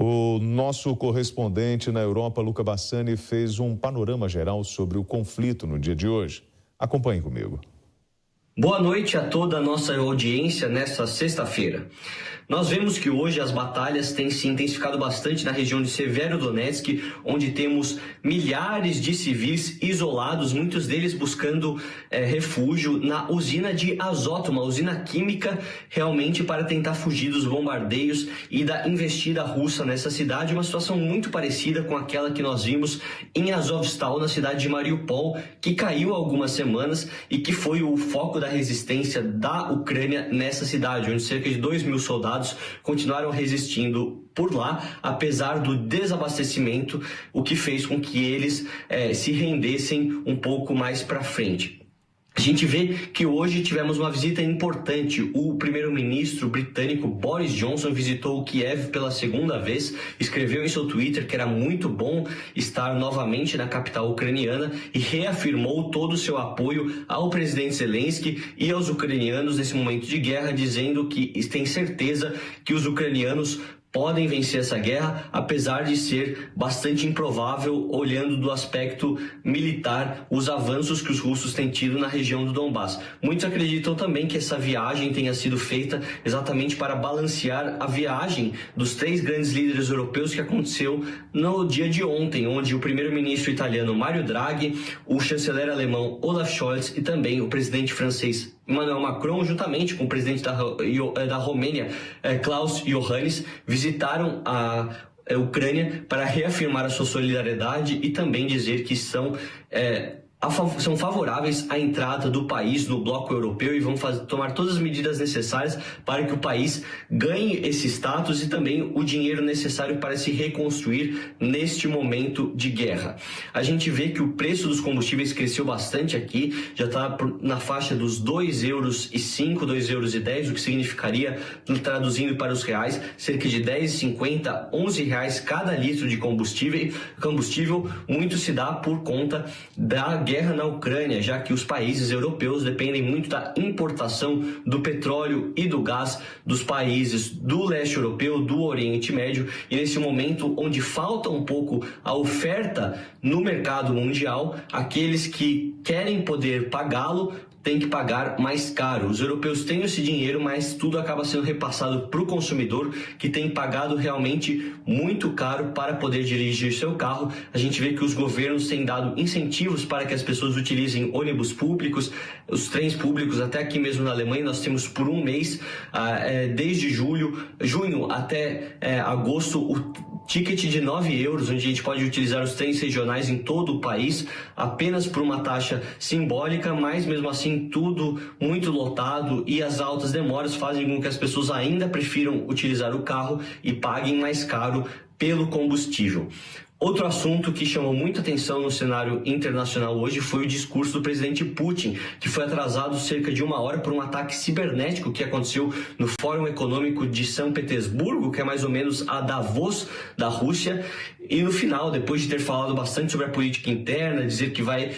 O nosso correspondente na Europa, Luca Bassani, fez um panorama geral sobre o conflito no dia de hoje. Acompanhe comigo. Boa noite a toda a nossa audiência nesta sexta-feira. Nós vemos que hoje as batalhas têm se intensificado bastante na região de Severodonetsk, onde temos milhares de civis isolados, muitos deles buscando refúgio na usina de Azot, uma usina química, realmente para tentar fugir dos bombardeios e da investida russa nessa cidade. Uma situação muito parecida com aquela que nós vimos em Azovstal, na cidade de Mariupol, que caiu há algumas semanas e que foi o foco da resistência da Ucrânia nessa cidade, onde cerca de 2.000 soldados continuaram resistindo por lá, apesar do desabastecimento, o que fez com que eles se rendessem um pouco mais para frente. A gente vê que hoje tivemos uma visita importante. O primeiro-ministro britânico Boris Johnson visitou Kiev pela segunda vez, escreveu em seu Twitter que era muito bom estar novamente na capital ucraniana e reafirmou todo o seu apoio ao presidente Zelensky e aos ucranianos nesse momento de guerra, dizendo que tem certeza que os ucranianos podem vencer essa guerra, apesar de ser bastante improvável, olhando do aspecto militar, os avanços que os russos têm tido na região do Donbass. Muitos acreditam também que essa viagem tenha sido feita exatamente para balancear a viagem dos 3 grandes líderes europeus que aconteceu no dia de ontem, onde o primeiro-ministro italiano Mario Draghi, o chanceler alemão Olaf Scholz e também o presidente francês Emmanuel Macron, juntamente com o presidente da Romênia, Klaus Iohannis, visitaram a Ucrânia para reafirmar a sua solidariedade e também dizer que são favoráveis à entrada do país no bloco europeu e vão tomar todas as medidas necessárias para que o país ganhe esse status e também o dinheiro necessário para se reconstruir neste momento de guerra. A gente vê que o preço dos combustíveis cresceu bastante aqui, já está na faixa dos €2,05, €2,10, o que significaria, traduzindo para os reais, cerca de R$10,50, R$11 cada litro de combustível. Muito se dá por conta da guerra na Ucrânia, já que os países europeus dependem muito da importação do petróleo e do gás dos países do leste europeu, do Oriente Médio, e nesse momento onde falta um pouco a oferta no mercado mundial, aqueles que querem poder pagá-lo tem que pagar mais caro. Os europeus têm esse dinheiro, mas tudo acaba sendo repassado para o consumidor, que tem pagado realmente muito caro para poder dirigir seu carro. A gente vê que os governos têm dado incentivos para que as pessoas utilizem ônibus públicos, os trens públicos. Até aqui mesmo na Alemanha nós temos por um mês, desde junho até agosto, o ticket de €9, onde a gente pode utilizar os trens regionais em todo o país, apenas por uma taxa simbólica, mas mesmo assim tudo muito lotado, e as altas demoras fazem com que as pessoas ainda prefiram utilizar o carro e paguem mais caro pelo combustível. Outro assunto que chamou muita atenção no cenário internacional hoje foi o discurso do presidente Putin, que foi atrasado cerca de 1 hora por um ataque cibernético que aconteceu no Fórum Econômico de São Petersburgo, que é mais ou menos a Davos da Rússia. E no final, depois de ter falado bastante sobre a política interna, dizer que vai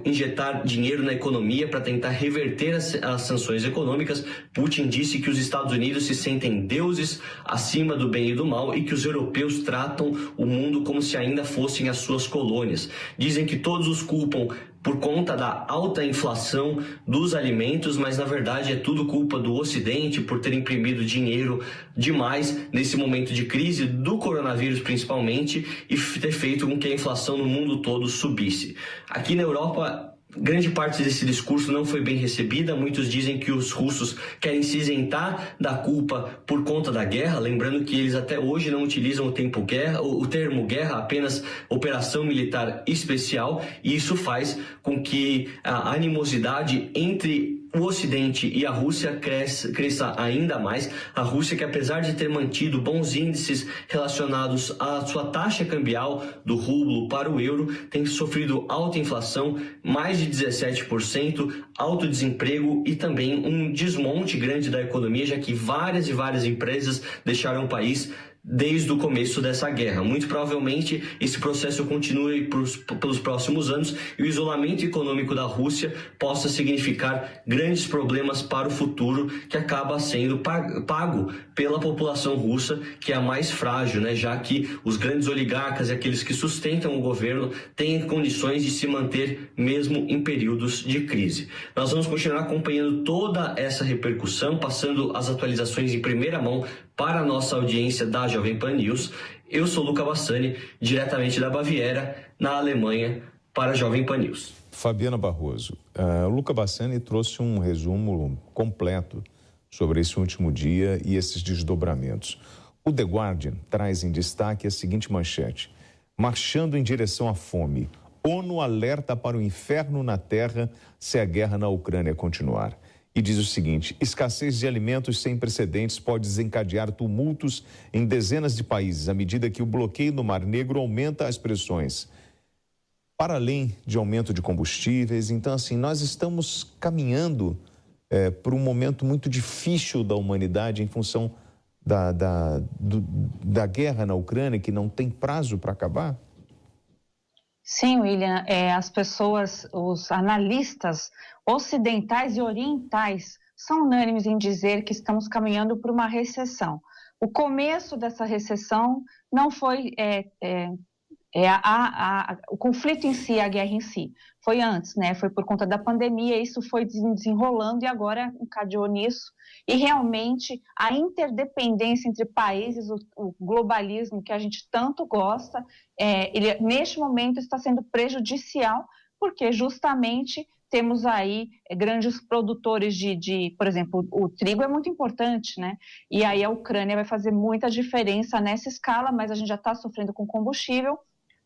injetar dinheiro na economia para tentar reverter as sanções econômicas, Putin disse que os Estados Unidos se sentem deuses acima do bem e do mal e que os europeus tratam o mundo como se ainda fossem as suas colônias. Dizem que todos os culpam por conta da alta inflação dos alimentos, mas na verdade é tudo culpa do Ocidente por ter imprimido dinheiro demais nesse momento de crise do coronavírus principalmente e ter feito com que a inflação no mundo todo subisse. Aqui na Europa, grande parte desse discurso não foi bem recebida. Muitos dizem que os russos querem se isentar da culpa por conta da guerra, lembrando que eles até hoje não utilizam o termo guerra, apenas operação militar especial, e isso faz com que a animosidade entre o Ocidente e a Rússia cresça ainda mais. A Rússia, que apesar de ter mantido bons índices relacionados à sua taxa cambial do rublo para o euro, tem sofrido alta inflação, mais de 17%, alto desemprego e também um desmonte grande da economia, já que várias e várias empresas deixaram o país desde o começo dessa guerra. Muito provavelmente esse processo continue pelos próximos anos e o isolamento econômico da Rússia possa significar grandes problemas para o futuro, que acaba sendo pago pela população russa, que é a mais frágil, né? Já que os grandes oligarcas e aqueles que sustentam o governo têm condições de se manter mesmo em períodos de crise. Nós vamos continuar acompanhando toda essa repercussão, passando as atualizações em primeira mão para a nossa audiência da Jovem Pan News. Eu sou Luca Bassani, diretamente da Baviera, na Alemanha, para a Jovem Pan News. Fabiana Barroso, Luca Bassani trouxe um resumo completo sobre esse último dia e esses desdobramentos. O The Guardian traz em destaque a seguinte manchete: marchando em direção à fome, ONU alerta para o inferno na terra se a guerra na Ucrânia continuar. E diz o seguinte: escassez de alimentos sem precedentes pode desencadear tumultos em dezenas de países à medida que o bloqueio no Mar Negro aumenta as pressões. Para além de aumento de combustíveis, então assim, nós estamos caminhando para um momento muito difícil da humanidade em função da guerra na Ucrânia, que não tem prazo para acabar? Sim, William, as pessoas, os analistas ocidentais e orientais são unânimes em dizer que estamos caminhando para uma recessão. O começo dessa recessão não foi o conflito em si, a guerra em si. Foi antes, né? Foi por conta da pandemia, isso foi desenrolando e agora encadeou nisso. E realmente a interdependência entre países, o globalismo que a gente tanto gosta, ele neste momento está sendo prejudicial, porque justamente temos aí grandes produtores por exemplo, o trigo é muito importante, né? E aí a Ucrânia vai fazer muita diferença nessa escala, mas a gente já está sofrendo com combustível.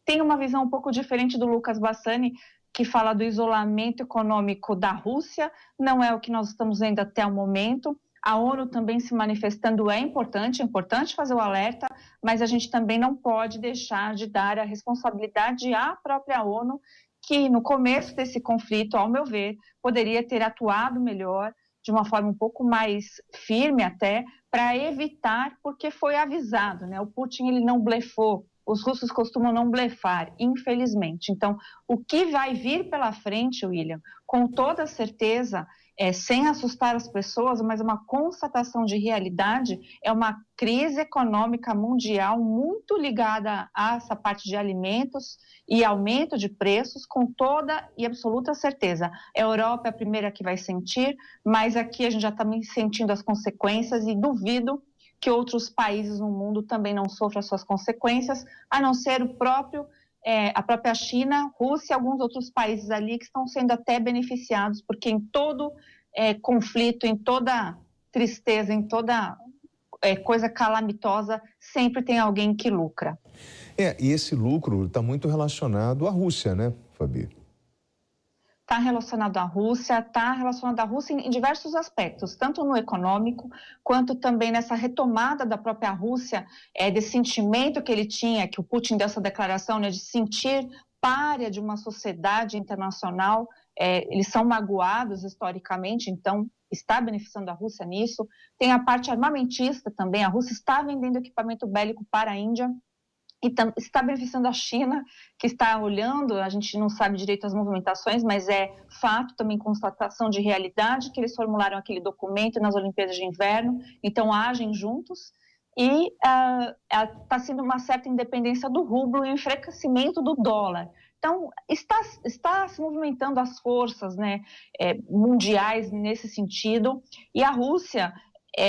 Tem uma visão um pouco diferente do Lucas Bassani, que fala do isolamento econômico da Rússia, não é o que nós estamos vendo até o momento. A ONU também se manifestando é importante fazer o alerta, mas a gente também não pode deixar de dar a responsabilidade à própria ONU, que no começo desse conflito, ao meu ver, poderia ter atuado melhor, de uma forma um pouco mais firme até, para evitar, porque foi avisado, né? O Putin ele não blefou. Os russos costumam não blefar, infelizmente. Então, o que vai vir pela frente, William, com toda certeza, sem assustar as pessoas, mas uma constatação de realidade, é uma crise econômica mundial muito ligada a essa parte de alimentos e aumento de preços, com toda e absoluta certeza. A Europa é a primeira que vai sentir, mas aqui a gente já está sentindo as consequências e duvido que outros países no mundo também não sofram as suas consequências, a não ser a própria China, Rússia e alguns outros países ali que estão sendo até beneficiados, porque em todo conflito, em toda tristeza, em toda coisa calamitosa, sempre tem alguém que lucra. E esse lucro está muito relacionado à Rússia, né, Fabi? Está relacionado à Rússia em diversos aspectos, tanto no econômico, quanto também nessa retomada da própria Rússia, desse sentimento que ele tinha, que o Putin deu essa declaração, né, de sentir pária de uma sociedade internacional. Eles são magoados historicamente, então está beneficiando a Rússia nisso. Tem a parte armamentista também, a Rússia está vendendo equipamento bélico para a Índia, e está beneficiando a China, que está olhando, a gente não sabe direito as movimentações, mas é fato, também constatação de realidade, que eles formularam aquele documento nas Olimpíadas de Inverno, então agem juntos, e está sendo uma certa independência do rublo e enfraquecimento do dólar. Então, está se movimentando as forças, né, mundiais nesse sentido, e a Rússia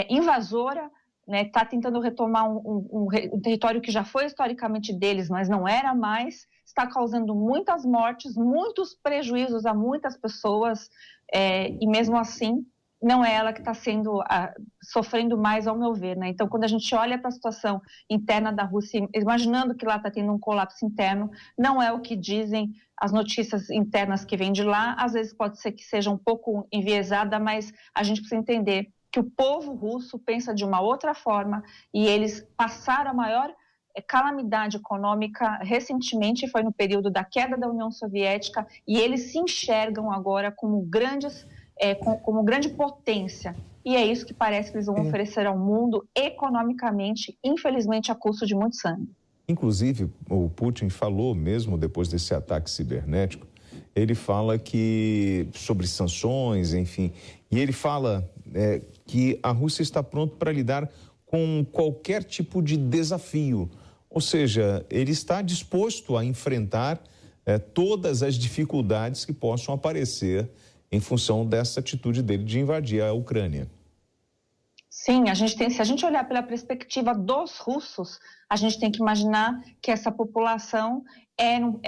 invasora, está tentando retomar um território que já foi historicamente deles, mas não era mais, está causando muitas mortes, muitos prejuízos a muitas pessoas, e mesmo assim não é ela que está sofrendo mais, ao meu ver, né? Então, quando a gente olha para a situação interna da Rússia, imaginando que lá está tendo um colapso interno, não é o que dizem as notícias internas que vêm de lá, às vezes pode ser que seja um pouco enviesada, mas a gente precisa entender que o povo russo pensa de uma outra forma e eles passaram a maior calamidade econômica recentemente, foi no período da queda da União Soviética, e eles se enxergam agora como grande potência. e é isso que parece que eles vão oferecer ao mundo economicamente, infelizmente, a custo de muito sangue. Inclusive, o Putin falou, mesmo depois desse ataque cibernético, ele fala que sobre sanções, enfim, e ele fala que a Rússia está pronta para lidar com qualquer tipo de desafio. Ou seja, ele está disposto a enfrentar todas as dificuldades que possam aparecer em função dessa atitude dele de invadir a Ucrânia. Sim, se a gente olhar pela perspectiva dos russos, a gente tem que imaginar que essa população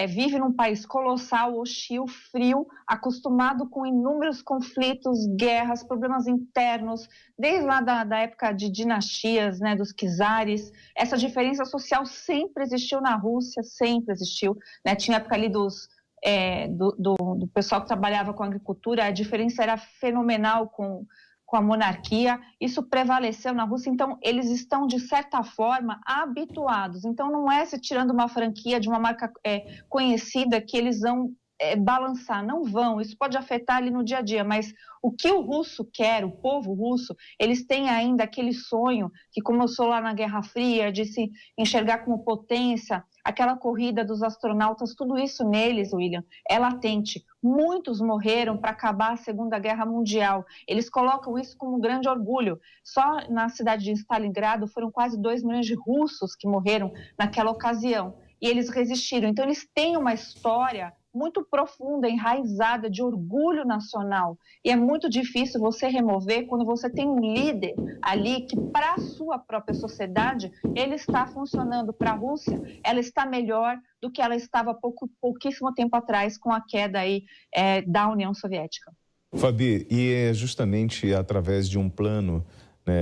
vive num país colossal, hostil, frio, acostumado com inúmeros conflitos, guerras, problemas internos, desde lá da época de dinastias, né, dos czares. Essa diferença social sempre existiu na Rússia, sempre existiu, né? Tinha a época ali do pessoal que trabalhava com agricultura, a diferença era fenomenal com a monarquia, isso prevaleceu na Rússia, então eles estão, de certa forma, habituados. Então não é se tirando uma franquia de uma marca conhecida que eles vão balançar, não vão, isso pode afetar ali no dia a dia, mas o que o russo quer, o povo russo, eles têm ainda aquele sonho que começou lá na Guerra Fria, de se enxergar como potência, aquela corrida dos astronautas, tudo isso neles, William, é latente. Muitos morreram para acabar a Segunda Guerra Mundial. Eles colocam isso como um grande orgulho. Só na cidade de Stalingrado foram quase 2 milhões de russos que morreram naquela ocasião. E eles resistiram. Então, eles têm uma história muito profunda, enraizada de orgulho nacional. E é muito difícil você remover quando você tem um líder ali que, para a sua própria sociedade, ele está funcionando. Para a Rússia, ela está melhor do que ela estava pouquíssimo tempo atrás com a queda aí, da União Soviética. Fabi, e é justamente através de um plano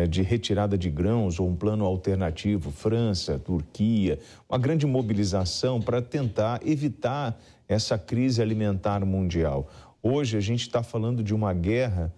de retirada de grãos ou um plano alternativo, França, Turquia, uma grande mobilização para tentar evitar essa crise alimentar mundial. Hoje a gente está falando de uma guerra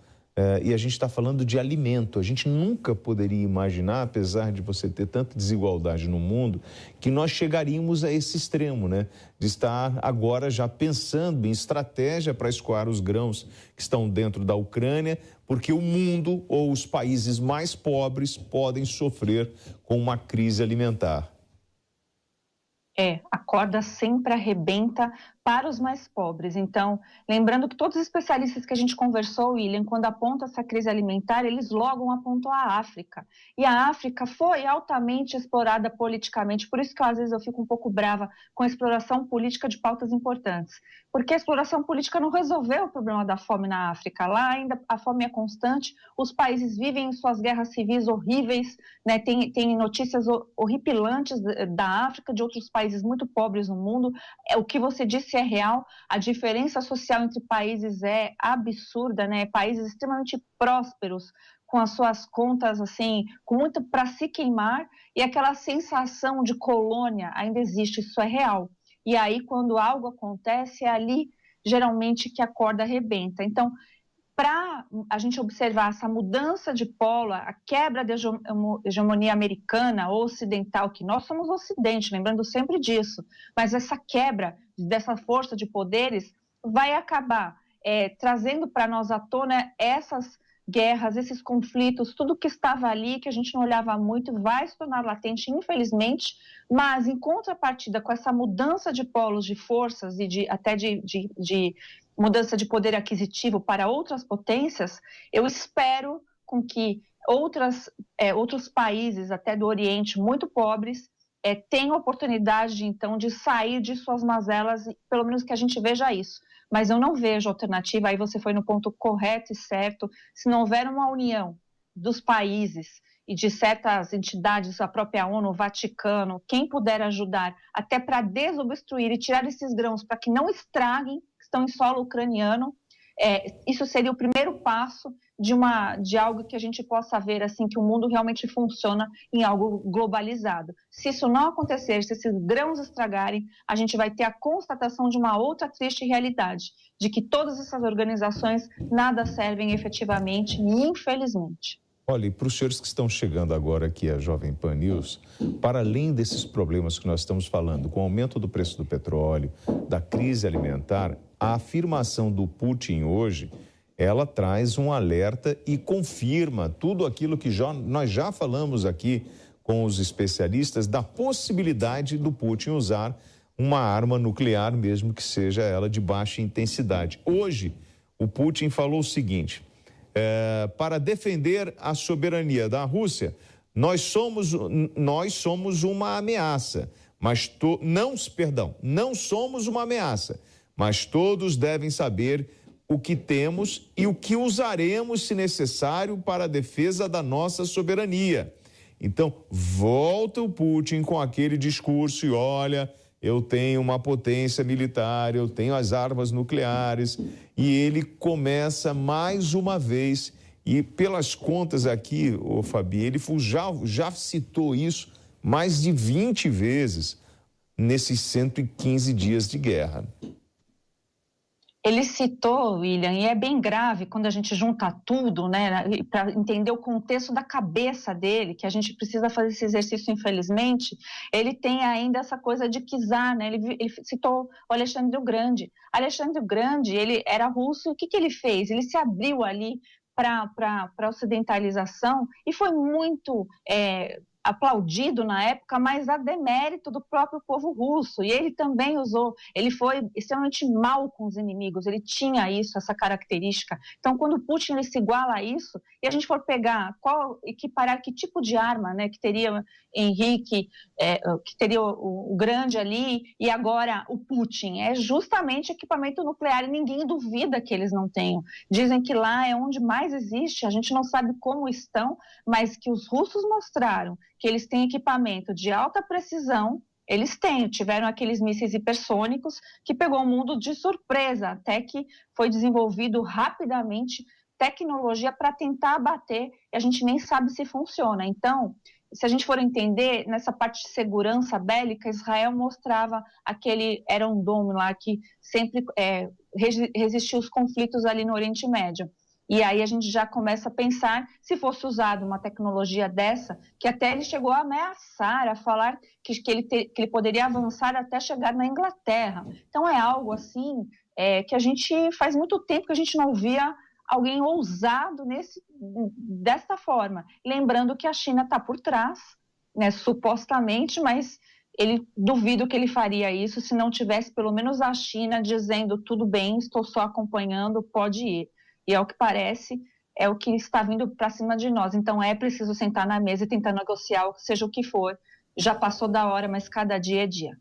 e a gente está falando de alimento. A gente nunca poderia imaginar, apesar de você ter tanta desigualdade no mundo, que nós chegaríamos a esse extremo, né? De estar agora já pensando em estratégia para escoar os grãos que estão dentro da Ucrânia, porque o mundo ou os países mais pobres podem sofrer com uma crise alimentar. A corda sempre arrebenta para os mais pobres. Então, lembrando que todos os especialistas que a gente conversou, William, quando apontam essa crise alimentar, eles logo apontam a África. E a África foi altamente explorada politicamente, por isso que às vezes eu fico um pouco brava com a exploração política de pautas importantes. Porque a exploração política não resolveu o problema da fome na África. Lá ainda a fome é constante, os países vivem em suas guerras civis horríveis, né? Tem notícias horripilantes da África, de outros países muito pobres no mundo. O que você disse é real, a diferença social entre países é absurda, né? Países extremamente prósperos, com as suas contas, assim, com muito para se queimar, e aquela sensação de colônia ainda existe, isso é real. E aí, quando algo acontece, é ali, geralmente, que a corda arrebenta. Então, para a gente observar essa mudança de polo, a quebra da hegemonia americana ou ocidental, que nós somos ocidente, lembrando sempre disso, mas essa quebra dessa força de poderes vai acabar trazendo para nós à tona essas guerras, esses conflitos, tudo que estava ali, que a gente não olhava muito, vai se tornar latente, infelizmente, mas em contrapartida com essa mudança de polos de forças e até de mudança de poder aquisitivo para outras potências, eu espero com que outros países, até do Oriente, muito pobres, tenham oportunidade, então, de sair de suas mazelas, pelo menos que a gente veja isso. Mas eu não vejo alternativa, aí você foi no ponto correto e certo, se não houver uma união dos países e de certas entidades, a própria ONU, o Vaticano, quem puder ajudar, até para desobstruir e tirar esses grãos para que não estraguem, estão em solo ucraniano, isso seria o primeiro passo de algo que a gente possa ver assim, que o mundo realmente funciona em algo globalizado. Se isso não acontecer, se esses grãos estragarem, a gente vai ter a constatação de uma outra triste realidade, de que todas essas organizações nada servem efetivamente, infelizmente. Olha, e para os senhores que estão chegando agora aqui à Jovem Pan News, para além desses problemas que nós estamos falando, com o aumento do preço do petróleo, da crise alimentar, a afirmação do Putin hoje ela traz um alerta e confirma tudo aquilo que nós já falamos aqui com os especialistas da possibilidade do Putin usar uma arma nuclear, mesmo que seja ela de baixa intensidade. Hoje, o Putin falou o seguinte: para defender a soberania da Rússia, nós somos uma ameaça, mas não somos uma ameaça, mas todos devem saber o que temos e o que usaremos se necessário para a defesa da nossa soberania. Então, volta o Putin com aquele discurso e olha, eu tenho uma potência militar, eu tenho as armas nucleares, e ele começa mais uma vez, e pelas contas aqui, Fabi, ele já citou isso mais de 20 vezes nesses 115 dias de guerra. Ele citou, William, e é bem grave quando a gente junta tudo, né, para entender o contexto da cabeça dele, que a gente precisa fazer esse exercício, infelizmente. Ele tem ainda essa coisa de czar, né? Ele citou o Alexandre o Grande. Alexandre o Grande, ele era russo, o que ele fez? Ele se abriu ali para a ocidentalização e foi muito aplaudido na época, mas a demérito do próprio povo russo. E ele também ele foi extremamente mal com os inimigos, ele tinha isso, essa característica. Então, quando o Putin ele se iguala a isso, e a gente for pegar equiparar que tipo de arma, né, que teria Henrique, que teria o Grande ali, e agora o Putin, é justamente equipamento nuclear, e ninguém duvida que eles não tenham. Dizem que lá é onde mais existe, a gente não sabe como estão, mas que os russos mostraram que eles têm equipamento de alta precisão, eles tiveram aqueles mísseis hipersônicos que pegou o mundo de surpresa, até que foi desenvolvido rapidamente tecnologia para tentar abater, e a gente nem sabe se funciona. Então, se a gente for entender, nessa parte de segurança bélica, Israel mostrava era um dome lá que sempre resistiu aos conflitos ali no Oriente Médio. E aí a gente já começa a pensar, se fosse usado uma tecnologia dessa, que até ele chegou a ameaçar, a falar que ele poderia avançar até chegar na Inglaterra. Então é algo assim que a gente faz muito tempo que a gente não via alguém ousado desta forma. Lembrando que a China está por trás, né, supostamente, mas duvido que ele faria isso se não tivesse pelo menos a China dizendo tudo bem, estou só acompanhando, pode ir. E ao que parece, é o que está vindo para cima de nós. Então é preciso sentar na mesa e tentar negociar, seja o que for. Já passou da hora, mas cada dia é dia.